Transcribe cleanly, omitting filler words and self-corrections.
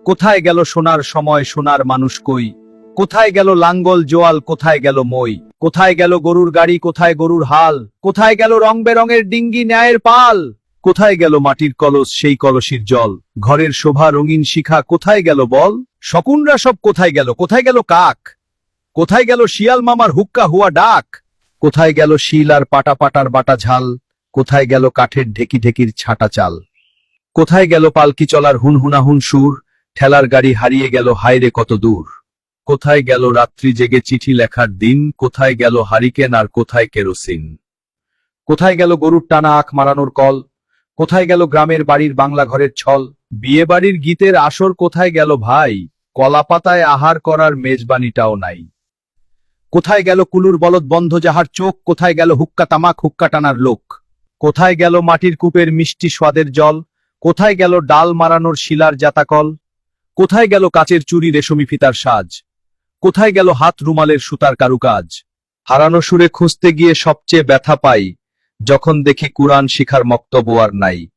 কোথায় গেল সোনার সময়, সোনার মানুষ কই? কোথায় গেল লাঙ্গল জোয়াল, কোথায় গেল মই? কোথায় গেল গরুর গাড়ি, কোথায় গরুর হাল? কোথায় গেল রং বেরঙের ডিঙ্গি, ন্যায়ের পাল? কোথায় গেল মাটির কলস, সেই কলসির জল? ঘরের শোভা, রঙিন শিখা, কোথায় গেল বল? শকুনরা সব কোথায় গেল? কোথায় গেল কাক? কোথায় গেল শিয়াল মামার হুক্কা হুয়া ডাক? কোথায় গেল শিল আর পাটা পাটার বাটা ঝাল? কোথায় গেল কাঠের ঢেকি ঢেকির ছাটা চাল? কোথায় গেল পালকি চলার হুনহুনাহুন সুর? ঠেলার গাড়ি হারিয়ে গেল, হায়রে কত দূর। কোথায় গেল রাত্রি জেগে চিঠি লেখার দিন? কোথায় গেল হারিকেন আর কোথায় কেরোসিন? কোথায় গেল গরুর টানা আখ মারানোর কল? কোথায় গেল গ্রামের বাড়ির বাংলা ঘরের ছল? বিয়ে বাড়ির গীতের আসর কোথায় গেল ভাই? কলা পাতায় আহার করার মেজবানিটাও নাই। কোথায় গেল কুলুর বলদ বন্ধ যাহার চোখ? কোথায় গেল হুক্কা তামাক, হুক্কা টানার লোক? কোথায় গেল মাটির কূপের মিষ্টি স্বাদের জল? কোথায় গেল ডাল মারানোর শিলার জাতাকল? কোথায় গেল কাচের চুরি, রেশমি ফিতার সাজ? কোথায় গেল হাত রুমালের সুতার কারুকাজ? হারানো সুরে খুঁজতে গিয়ে সবচেয়ে ব্যথা পাই, যখন দেখি কুরআন শিখার মক্তব আর নাই।